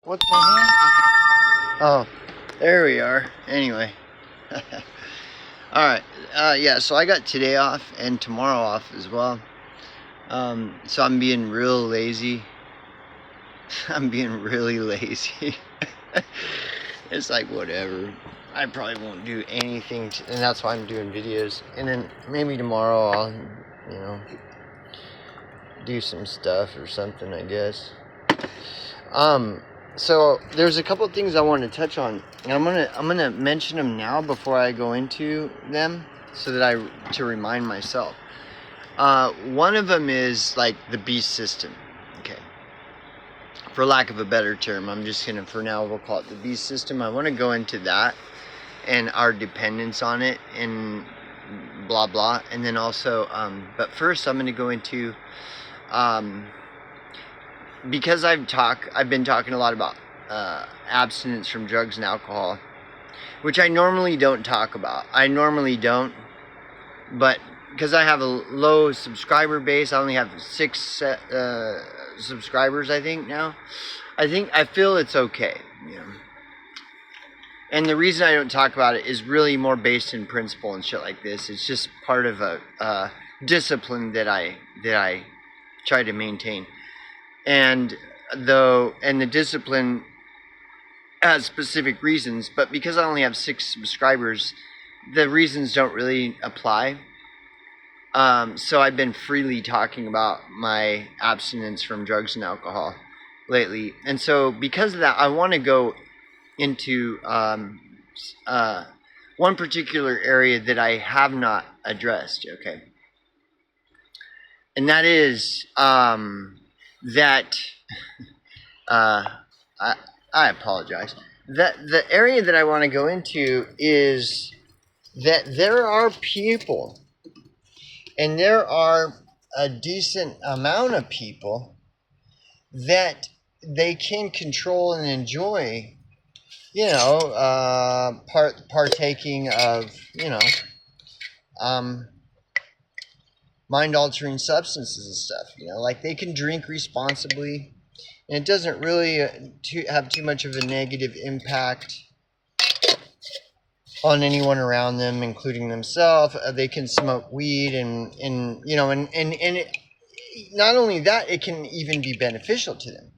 What the hell? Oh, there we are. Anyway. Alright. Yeah, so I got today off and tomorrow off as well. So I'm being real lazy. I'm being really lazy. It's like, whatever. I probably won't do anything, and that's why I'm doing videos. And then maybe tomorrow I'll, do some stuff or something, I guess. So there's a couple of things I want to touch on, and I'm gonna mention them now before I go into them, so that to remind myself. One of them is like the beast system. Okay. For lack of a better term, I'm just gonna, for now, we'll call it the beast system. I want to go into that and our dependence on it and blah blah, and then also, but first I'm gonna go into, because I've been talking a lot about abstinence from drugs and alcohol, which I normally don't talk about. I normally don't, but because I have a low subscriber base, I only have 6 subscribers, I think now. I feel it's okay, And the reason I don't talk about it is really more based in principle and shit like this. It's just part of a discipline that I try to maintain. And the discipline has specific reasons, but because I only have 6 subscribers, the reasons don't really apply. So I've been freely talking about my abstinence from drugs and alcohol lately. And so because of that, I want to go into one particular area that I have not addressed, okay? And that is that I apologize. The area that I want to go into is that there are people, and there are a decent amount of people, that they can control and enjoy, partaking of, mind-altering substances and stuff. Like they can drink responsibly, and it doesn't really have too much of a negative impact on anyone around them, including themselves. They can smoke weed, and not only that, it can even be beneficial to them.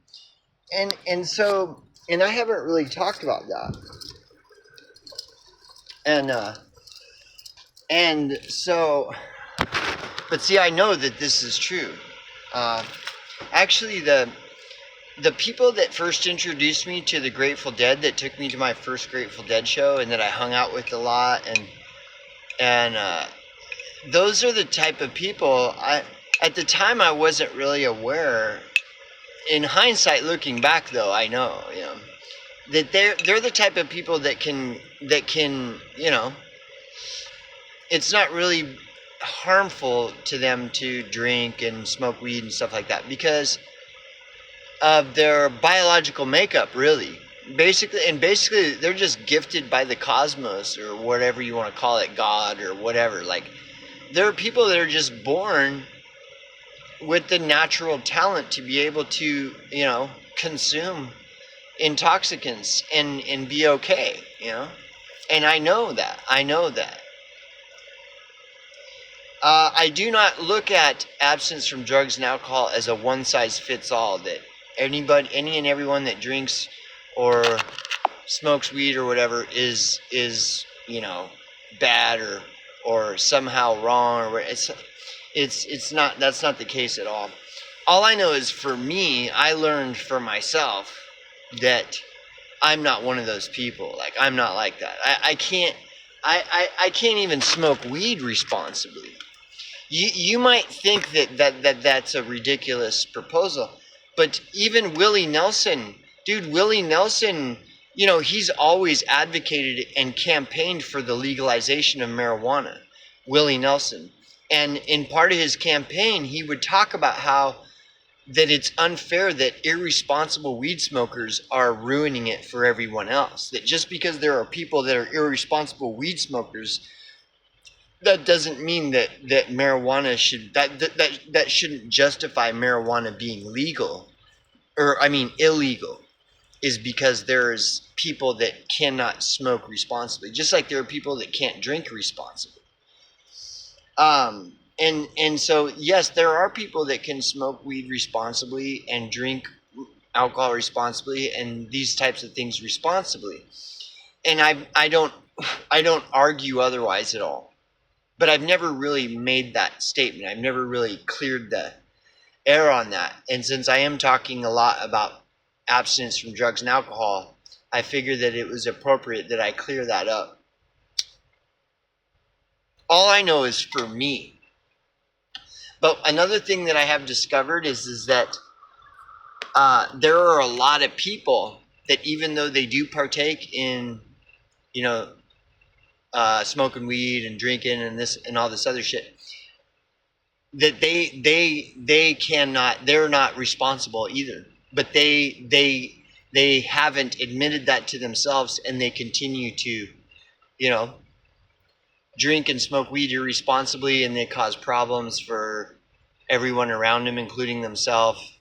And so I haven't really talked about that. And so, but see, I know that this is true. Actually, the people that first introduced me to the Grateful Dead, that took me to my first Grateful Dead show, and that I hung out with a lot, and those are the type of people. At the time, I wasn't really aware. In hindsight, looking back, though, I know, that they're the type of people that can, it's not really harmful to them to drink and smoke weed and stuff like that, because of their biological makeup, really. Basically, they're just gifted by the cosmos, or whatever you want to call it, God or whatever. Like, there are people that are just born with the natural talent to be able to, consume intoxicants and be okay, And I know that. I do not look at abstinence from drugs and alcohol as a one-size-fits-all, that any and everyone that drinks or smokes weed or whatever is bad or somehow wrong, or it's not. That's not the case at all. All I know is, for me, I learned for myself that I'm not one of those people. Like, I'm not like that. I can't even smoke weed responsibly. You might think that's a ridiculous proposal, but even Willie Nelson, he's always advocated and campaigned for the legalization of marijuana, Willie Nelson. And in part of his campaign, he would talk about how that it's unfair that irresponsible weed smokers are ruining it for everyone else. That just because there are people that are irresponsible weed smokers, that doesn't mean that marijuana that shouldn't justify marijuana being legal, or illegal. is because there's people that cannot smoke responsibly, just like there are people that can't drink responsibly. And so yes, there are people that can smoke weed responsibly and drink alcohol responsibly and these types of things responsibly. And I don't argue otherwise at all. But I've never really made that statement. I've never really cleared the air on that. And since I am talking a lot about abstinence from drugs and alcohol, I figured that it was appropriate that I clear that up. All I know is for me. But another thing that I have discovered is that there are a lot of people that even though they do partake in, smoking weed and drinking and this and all this other shit, that they cannot, they're not responsible either. But they haven't admitted that to themselves, and they continue to, drink and smoke weed irresponsibly, and they cause problems for everyone around them, including themselves.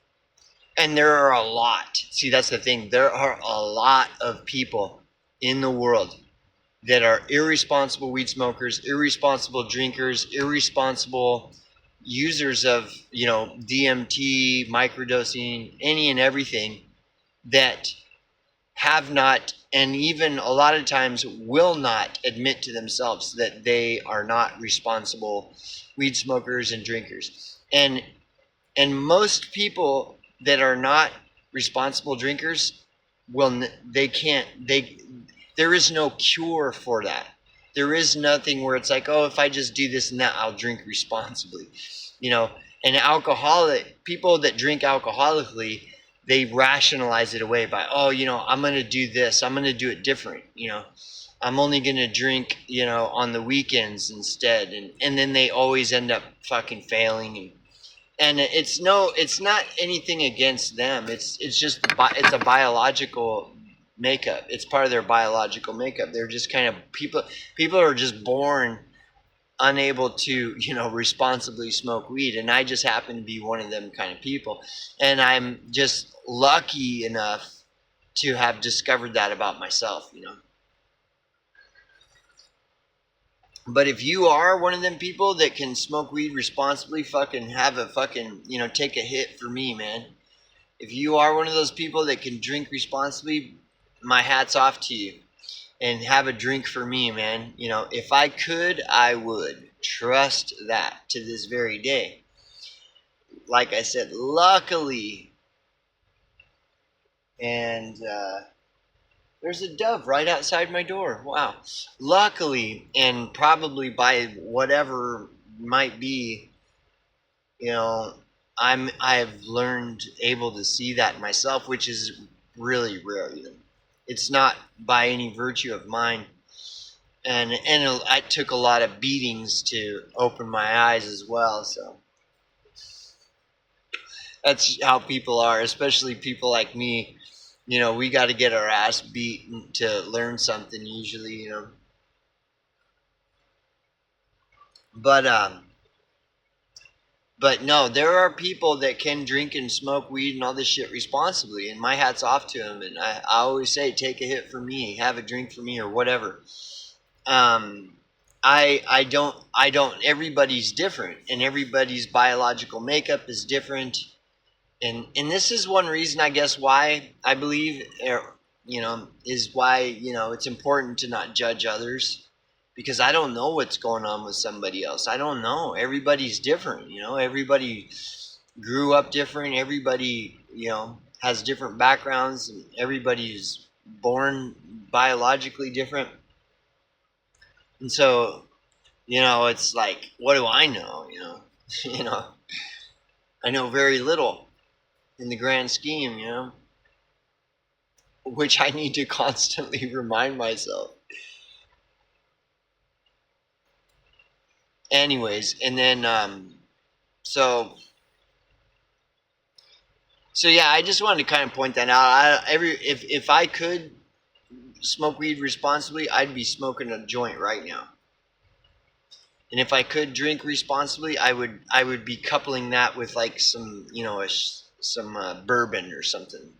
And there are a lot. See, that's the thing. There are a lot of people in the world that are irresponsible weed smokers, irresponsible drinkers, irresponsible users of, DMT, microdosing, any and everything, that have not, and even a lot of times will not admit to themselves that they are not responsible weed smokers and drinkers. And most people that are not responsible drinkers there is no cure for that. There is nothing where it's like, oh, if I just do this and that, I'll drink responsibly. And people that drink alcoholically, they rationalize it away by, oh, I'm going to do this. I'm going to do it different. I'm only going to drink, on the weekends instead. And then they always end up fucking failing. And it's not anything against them. It's just, it's a biological makeup. It's part of their biological makeup. They're just kind of people are just born unable to, responsibly smoke weed. And I just happen to be one of them kind of people. And I'm just lucky enough to have discovered that about myself, But if you are one of them people that can smoke weed responsibly, fucking have a fucking, take a hit for me, man. If you are one of those people that can drink responsibly, my hat's off to you. And have a drink for me, man. If I could, I would. Trust that to this very day. Like I said, luckily, and there's a dove right outside my door. Wow. Luckily, and probably by whatever might be, I've learned able to see that myself, which is really rare. It's not by any virtue of mine. And I took a lot of beatings to open my eyes as well. So that's how people are, especially people like me. We got to get our ass beat to learn something usually, But no, there are people that can drink and smoke weed and all this shit responsibly, and my hat's off to them. And I always say, take a hit for me, have a drink for me, or whatever. I don't. Everybody's different, and everybody's biological makeup is different. And this is one reason, I guess, why I believe, is why, it's important to not judge others, because I don't know what's going on with somebody else. I don't know. Everybody's different, Everybody grew up different. Everybody, has different backgrounds, and everybody's born biologically different. And so, it's like, what do I know? I know very little in the grand scheme, which I need to constantly remind myself. Anyways, and then, so yeah, I just wanted to kind of point that out. If I could smoke weed responsibly, I'd be smoking a joint right now. And if I could drink responsibly, I would be coupling that with like some, some bourbon or something.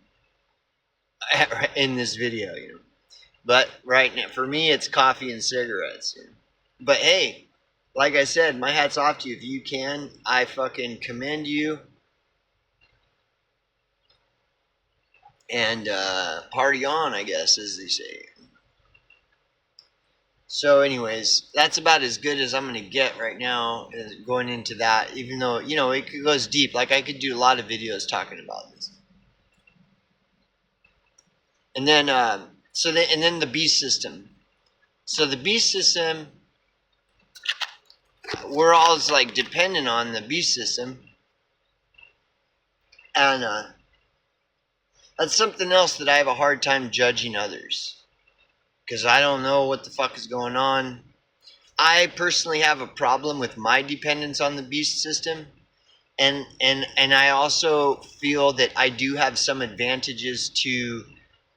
in this video, But right now, for me, it's coffee and cigarettes. But hey, like I said, my hat's off to you. If you can, I fucking commend you. And party on, I guess, as they say. So, anyways, that's about as good as I'm going to get right now going into that, even though, it goes deep. Like, I could do a lot of videos talking about this. And then, and then the beast system. So, the beast system, we're all like dependent on the beast system. And that's something else that I have a hard time judging others. Because I don't know what the fuck is going on. I personally have a problem with my dependence on the beast system, and I also feel that I do have some advantages to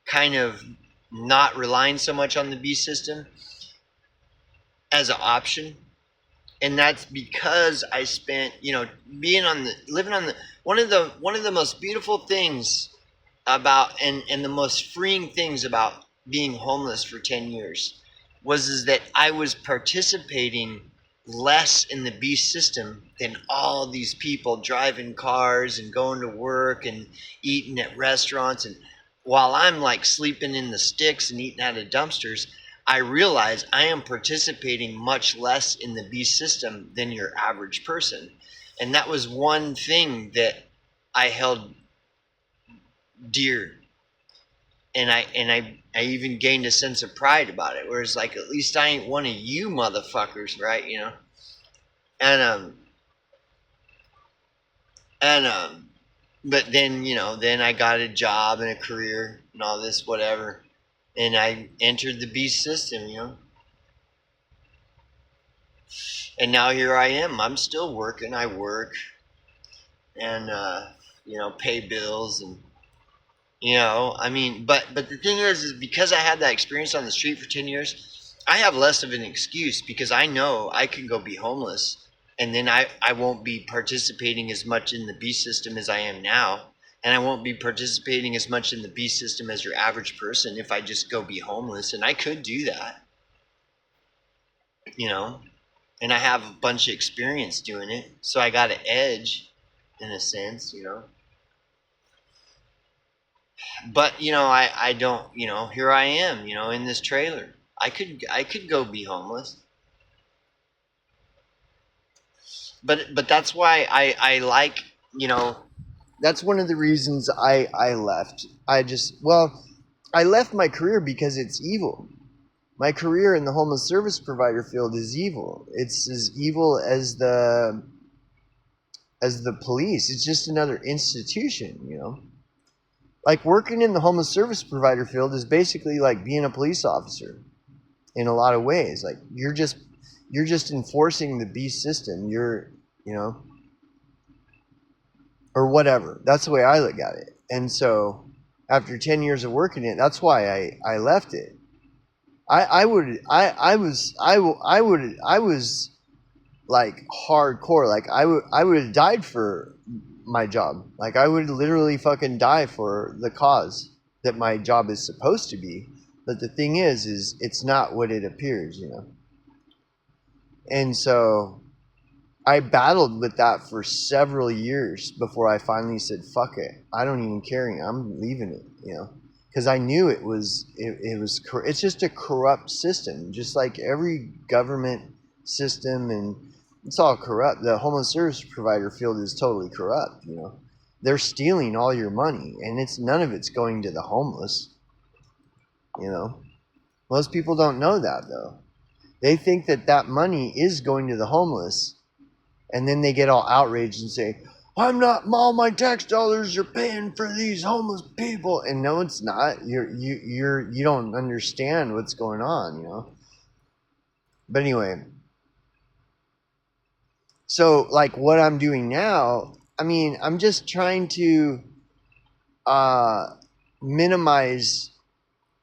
kind of not relying so much on the beast system as an option, and that's because I spent living on the one of the most beautiful things about and the most freeing things about being homeless for 10 years was that I was participating less in the beast system than all these people driving cars and going to work and eating at restaurants, and while I'm like sleeping in the sticks and eating out of dumpsters, I realize I am participating much less in the beast system than your average person. And that was one thing that I held dear, and I even gained a sense of pride about it. Whereas, like, at least I ain't one of you motherfuckers, right? And but then then I got a job and a career and all this whatever, and I entered the beast system, and now here I am. I'm still working. I work and pay bills and. I mean, but the thing is because I had that experience on the street for 10 years, I have less of an excuse because I know I can go be homeless, and then I won't be participating as much in the beast system as I am now, and I won't be participating as much in the beast system as your average person if I just go be homeless, and I could do that, and I have a bunch of experience doing it, so I got an edge in a sense, But I don't. Here I am. In this trailer. I could go be homeless. But that's why I like. That's one of the reasons I left. I left my career because it's evil. My career in the homeless service provider field is evil. It's as evil as the police. It's just another institution. Like working in the homeless service provider field is basically like being a police officer in a lot of ways. Like you're just enforcing the beast system. Or whatever. That's the way I look at it. And so after 10 years of working it, that's why I left it. I was like hardcore. Like I would have died for my job. Like I would literally fucking die for the cause that my job is supposed to be. But the thing is it's not what it appears, And so I battled with that for several years before I finally said, fuck it. I don't even care. I'm leaving it, because I knew it's just a corrupt system, just like every government system, and it's all corrupt. The homeless service provider field is totally corrupt, They're stealing all your money, and none of it's going to the homeless, Most people don't know that, though. They think that money is going to the homeless, and then they get all outraged and say, all my tax dollars are paying for these homeless people. And no, it's not. You don't understand what's going on, But anyway, so like what I'm doing now, I mean, I'm just trying to minimize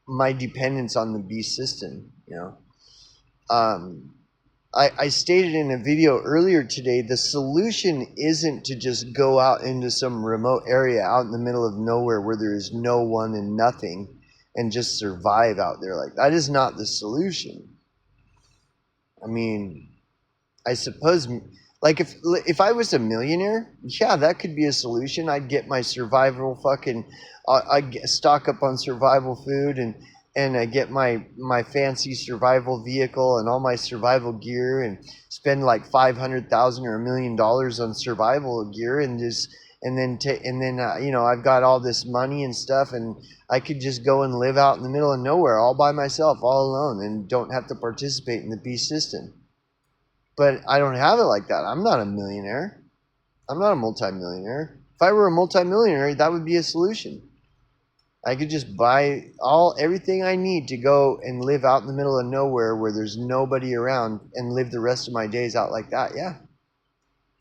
my dependence on the beast system, I stated in a video earlier today, the solution isn't to just go out into some remote area out in the middle of nowhere where there is no one and nothing and just survive out there. Like, that is not the solution. I mean, I suppose, like, if I was a millionaire, yeah, that could be a solution. I'd get my survival fucking, I'd stock up on survival food, and I get my fancy survival vehicle and all my survival gear, and spend like $500,000 or $1 million on survival gear, and then you know, I've got all this money and stuff, and I could just go and live out in the middle of nowhere all by myself, all alone, and don't have to participate in the beast system. But I don't have it like that. I'm not a millionaire. I'm not a multimillionaire. If I were a multimillionaire, that would be a solution. I could just buy everything I need to go and live out in the middle of nowhere where there's nobody around and live the rest of my days out like that. Yeah.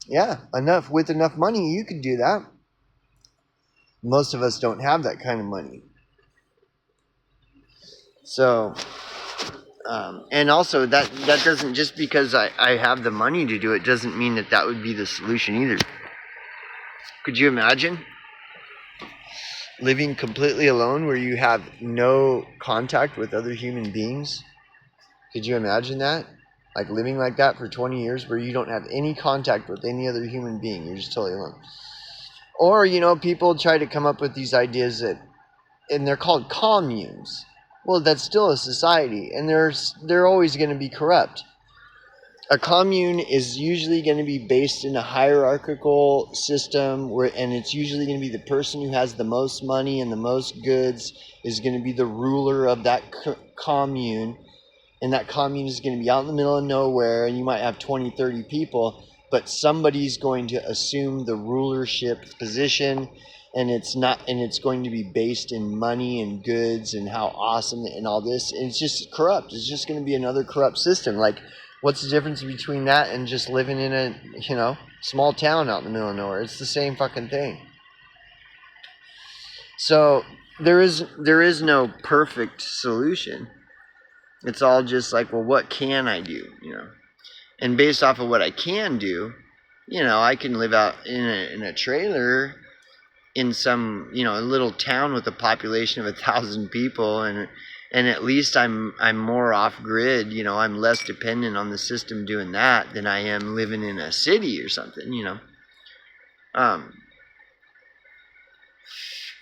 Yeah, with enough money, you could do that. Most of us don't have that kind of money. So, and also that doesn't, just because I have the money to do it, doesn't mean that would be the solution either. Could you imagine living completely alone where you have no contact with other human beings? Could you imagine that? Like living like that for 20 years where you don't have any contact with any other human being. You're just totally alone. Or, you know, people try to come up with these ideas and they're called communes. Well, that's still a society, and they're always going to be corrupt. A commune is usually going to be based in a hierarchical system and it's usually going to be the person who has the most money and the most goods is going to be the ruler of that commune. And that commune is going to be out in the middle of nowhere, and you might have 20, 30 people, but somebody's going to assume the rulership position, and it's going to be based in money and goods and how awesome and all this. And it's just corrupt. It's just going to be another corrupt system. Like, what's the difference between that and just living in a, you know, small town out in the middle of nowhere? It's the same fucking thing. So there is no perfect solution. It's all just like, well, what can I do, you know? And based off of what I can do, you know, I can live out in a trailer in some, you know, a little town with a population of 1,000 people, and at least I'm more off grid, you know. I'm less dependent on the system doing that than I am living in a city or something, you know.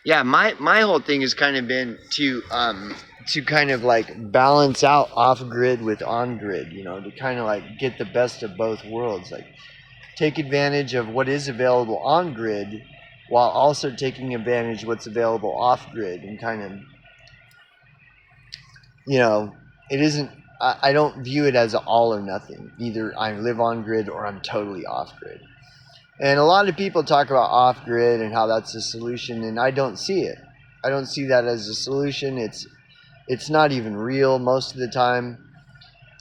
Yeah, my whole thing has kind of been to kind of like balance out off grid with on grid, you know, to kind of like get the best of both worlds, like take advantage of what is available on grid while also taking advantage of what's available off grid, and kind of, you know, it isn't, I don't view it as an all or nothing. Either I live on grid or I'm totally off grid. And a lot of people talk about off grid and how that's a solution, and I don't see it. I don't see that as a solution. It's not even real most of the time.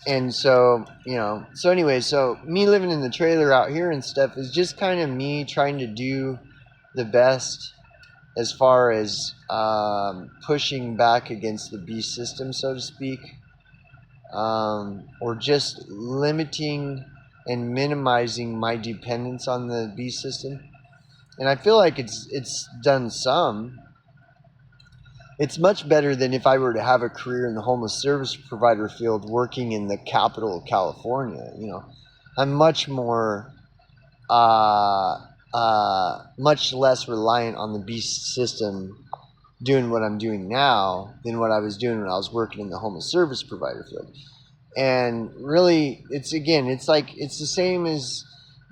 And so, you know, so anyway, so me living in the trailer out here and stuff is just kind of me trying to do the best as far as pushing back against the beast system, so to speak, or just limiting and minimizing my dependence on the beast system. And I feel like it's done some. It's much better than if I were to have a career in the homeless service provider field working in the capital of California. You know, I'm much more, much less reliant on the beast system doing what I'm doing now than what I was doing when I was working in the homeless service provider field. And really, it's the same as,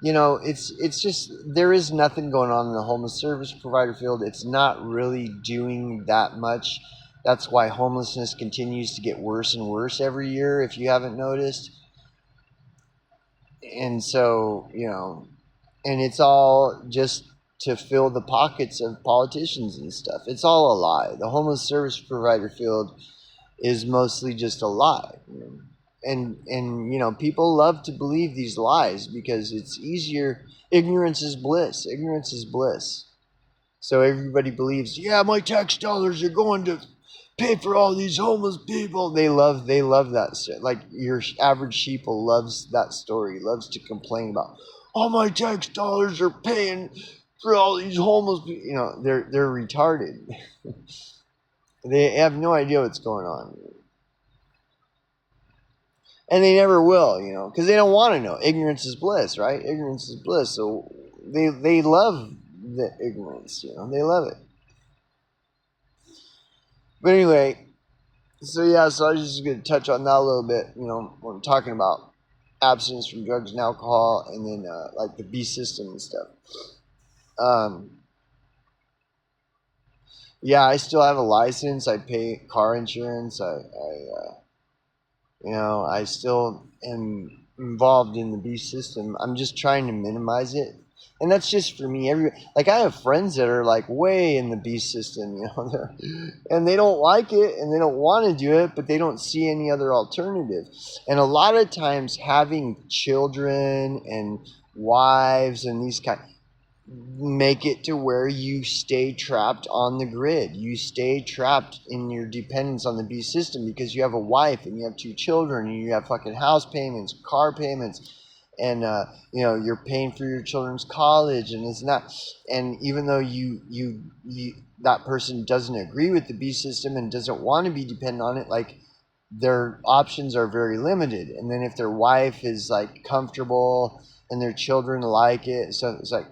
you know, it's just, there is nothing going on in the homeless service provider field. It's not really doing that much. That's why homelessness continues to get worse and worse every year, if you haven't noticed. And so, you know, and it's all just to fill the pockets of politicians and stuff. It's all a lie. The homeless service provider field is mostly just a lie. You know? And you know, people love to believe these lies because it's easier. Ignorance is bliss. Ignorance is bliss. So everybody believes, yeah, my tax dollars are going to pay for all these homeless people. They love that shit. Like your average sheeple loves that story, loves to complain about, all my tax dollars are paying for all these homeless people. You know, they're retarded. They have no idea what's going on. And they never will, you know, because they don't want to know. Ignorance is bliss, right? Ignorance is bliss. So they love the ignorance, you know, they love it. But anyway, so yeah, so I was just going to touch on that a little bit, you know, when I'm talking about abstinence from drugs and alcohol, and then like the B system and stuff. Yeah, I still have a license. I pay car insurance. You know, I still am involved in the B system. I'm just trying to minimize it. And that's just for me. Like I have friends that are like way in the B system, you know, and they don't like it and they don't want to do it, but they don't see any other alternative. And a lot of times having children and wives and these kind make it to where you stay trapped on the grid. You stay trapped in your dependence on the B system because you have a wife and you have 2 children and you have fucking house payments, car payments, and you know, you're paying for your children's college and it's not. And even though you that person doesn't agree with the B system and doesn't want to be dependent on it, like their options are very limited. And then if their wife is like comfortable and their children like it, so it's like.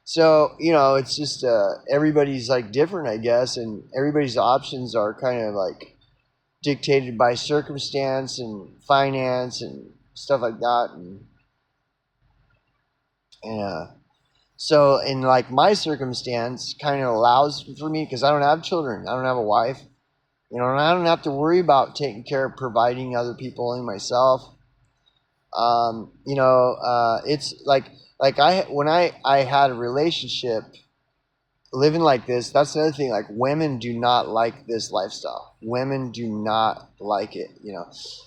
So, you know, it's just everybody's like different, I guess, and everybody's options are kind of like dictated by circumstance and finance and stuff like that. And so, in like my circumstance, kind of allows for me because I don't have children, I don't have a wife, you know, and I don't have to worry about taking care of providing other people and myself. You know, it's like when I had a relationship living like this, that's another thing. Like women do not like this lifestyle. Women do not like it. You know,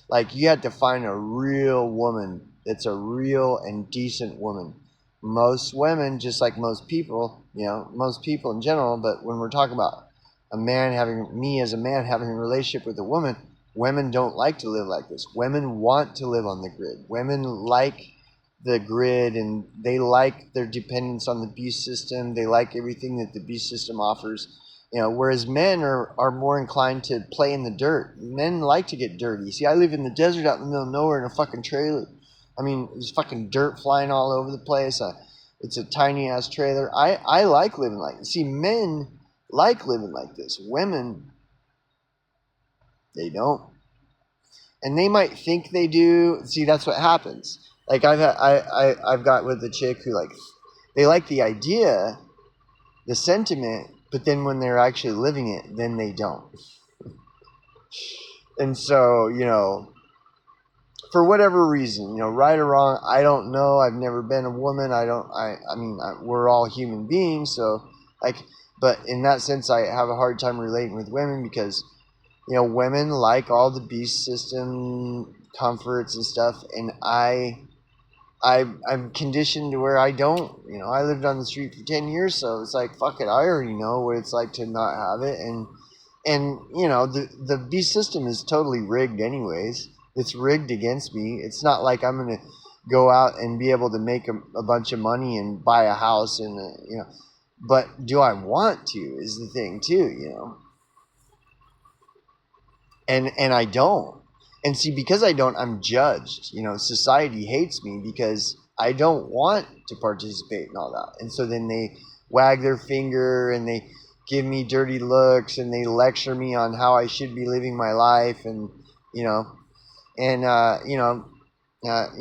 like you had to find a real woman that's a real and decent woman. Most women, just like most people, you know, most people in general, but when we're talking about me as a man having a relationship with a woman, women don't like to live like this. Women want to live on the grid. Women like the grid and they like their dependence on the beast system. They like everything that the beast system offers. You know, whereas men are more inclined to play in the dirt. Men like to get dirty. See, I live in the desert out in the middle of nowhere in a fucking trailer. I mean, there's fucking dirt flying all over the place. It's a tiny ass trailer. I like living like this. See, men like living like this. Women, they don't. And they might think they do. See, that's what happens. Like I've got with a chick who like they like the idea, the sentiment, but then when they're actually living it, then they don't. And so, you know, for whatever reason, you know, right or wrong, I don't know. I've never been a woman. We're all human beings. So like, but in that sense, I have a hard time relating with women because, you know, women like all the beast system comforts and stuff. And I'm conditioned to where I don't, you know, I lived on the street for 10 years. So it's like, fuck it. I already know what it's like to not have it. And you know, the beast system is totally rigged anyways. It's rigged against me. It's not like I'm going to go out and be able to make a bunch of money and buy a house and, you know, but do I want to is the thing too, you know, and I don't. And see, because I don't, I'm judged. You know, society hates me because I don't want to participate in all that. And so then they wag their finger and they give me dirty looks and they lecture me on how I should be living my life. And, you know, and, you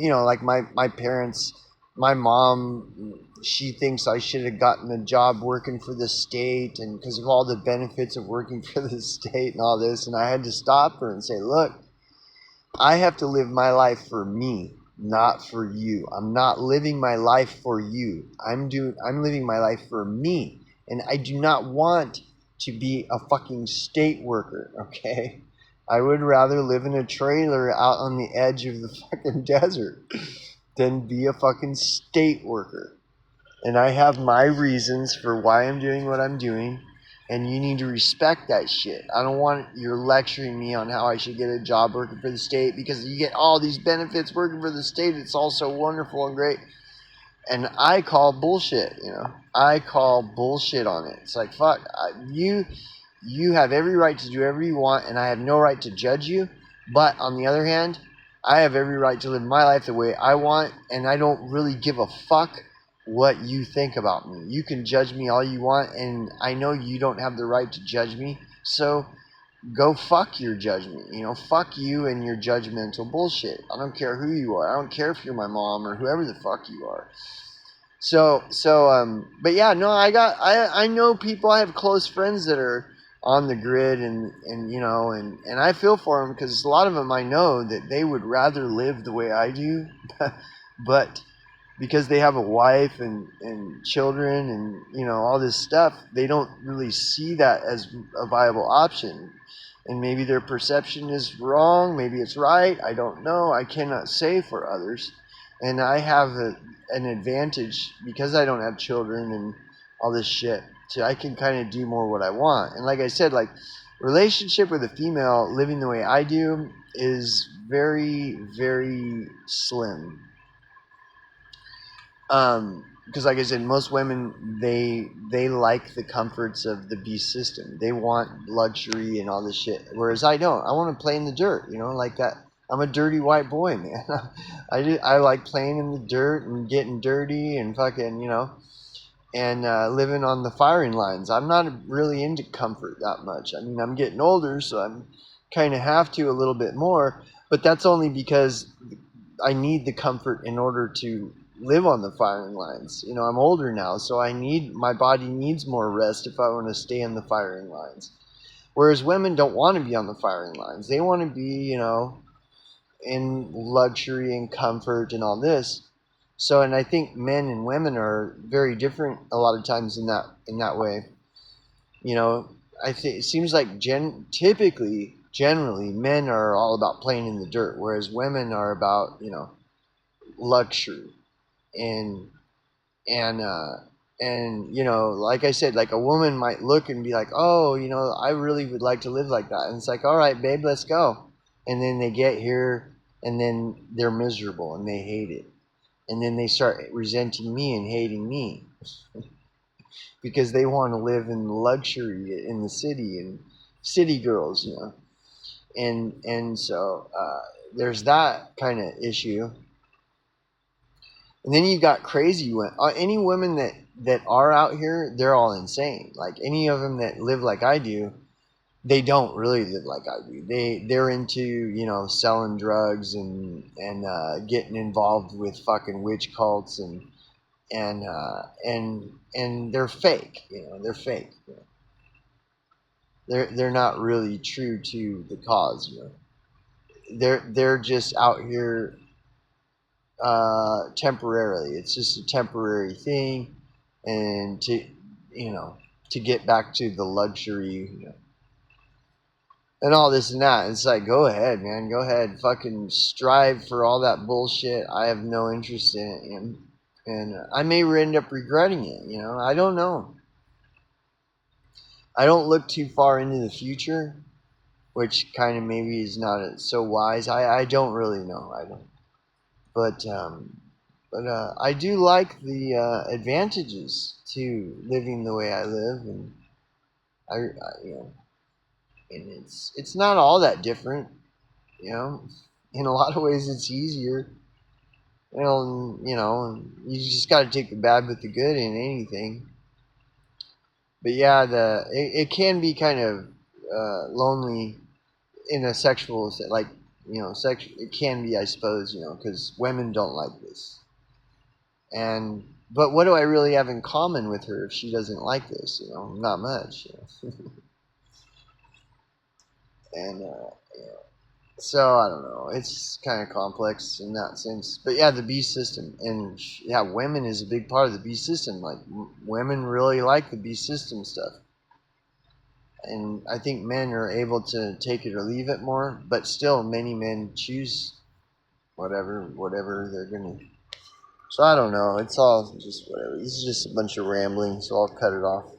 know, like my parents, my mom, she thinks I should have gotten a job working for the state and because of all the benefits of working for the state and all this. And I had to stop her and say, look, I have to live my life for me, not for you. I'm not living my life for you. I'm living my life for me. And I do not want to be a fucking state worker, okay? I would rather live in a trailer out on the edge of the fucking desert than be a fucking state worker. And I have my reasons for why I'm doing what I'm doing. And you need to respect that shit. I don't want you're lecturing me on how I should get a job working for the state because you get all these benefits working for the state. It's all so wonderful and great. And I call bullshit, I call bullshit on it. It's like, fuck, you have every right to do whatever you want, and I have no right to judge you. But on the other hand, I have every right to live my life the way I want, and I don't really give a fuck what you think about me. You can judge me all you want, and I know you don't have the right to judge me. So go fuck your judgment. Fuck you and your judgmental bullshit. I don't care who you are. I don't care if you're my mom or whoever the fuck you are. But yeah, no, I know people. I have close friends that are on the grid, and I feel for them because a lot of them I know that they would rather live the way I do, but because they have a wife and children and all this stuff, they don't really see that as a viable option. And maybe their perception is wrong, maybe it's right, I don't know. I cannot say for others. And I have an advantage because I don't have children and all this shit. So I can kind of do more what I want. And like I said, like, relationship with a female living the way I do is very, very slim. Because like I said, most women, they like the comforts of the beast system. They want luxury and all this shit, whereas I don't. I want to play in the dirt, like that. I'm a dirty white boy, man. I like playing in the dirt and getting dirty and fucking, and living on the firing lines. I'm not really into comfort that much. I mean, I'm getting older, so I'm kind of have to a little bit more, but that's only because I need the comfort in order to live on the firing lines. I'm older now, so my body needs more rest if I want to stay in the firing lines. Whereas women don't want to be on the firing lines. They want to be, in luxury and comfort and all this. So, and I think men and women are very different a lot of times in that way. I think it seems like generally, men are all about playing in the dirt, whereas women are about, luxury and and uh and like I said, like a woman might look and be like, oh, I really would like to live like that, and it's like, all right, babe, let's go. And then they get here and then they're miserable and they hate it, and then they start resenting me and hating me because they want to live in luxury in the city and city girls, and so there's that kind of issue. And then you got crazy women. Any women that are out here, they're all insane. Like any of them that live like I do, they don't really live like I do. They're into selling drugs and getting involved with fucking witch cults and they're fake. They're fake. They're not really true to the cause. They're just out here temporarily. It's just a temporary thing, and to get back to the luxury, and all this and that. It's like, go ahead, man, go ahead, fucking strive for all that bullshit. I have no interest in it, and I may end up regretting it. I don't know. I don't look too far into the future, which kind of maybe is not so wise. I don't really know. I don't. But I do like the advantages to living the way I live, and and it's not all that different, In a lot of ways, it's easier, and you just got to take the bad with the good in anything. But yeah, it can be kind of lonely in a sexual, like it can be, I suppose, because women don't like this. But what do I really have in common with her if she doesn't like this? Not much. And so I don't know. It's kind of complex in that sense. But yeah, the beast system, and yeah, women is a big part of the beast system. Like women really like the beast system stuff, and I think men are able to take it or leave it more. But still, many men choose whatever they're gonna. So I don't know. It's all just whatever. This is just a bunch of rambling, so I'll cut it off.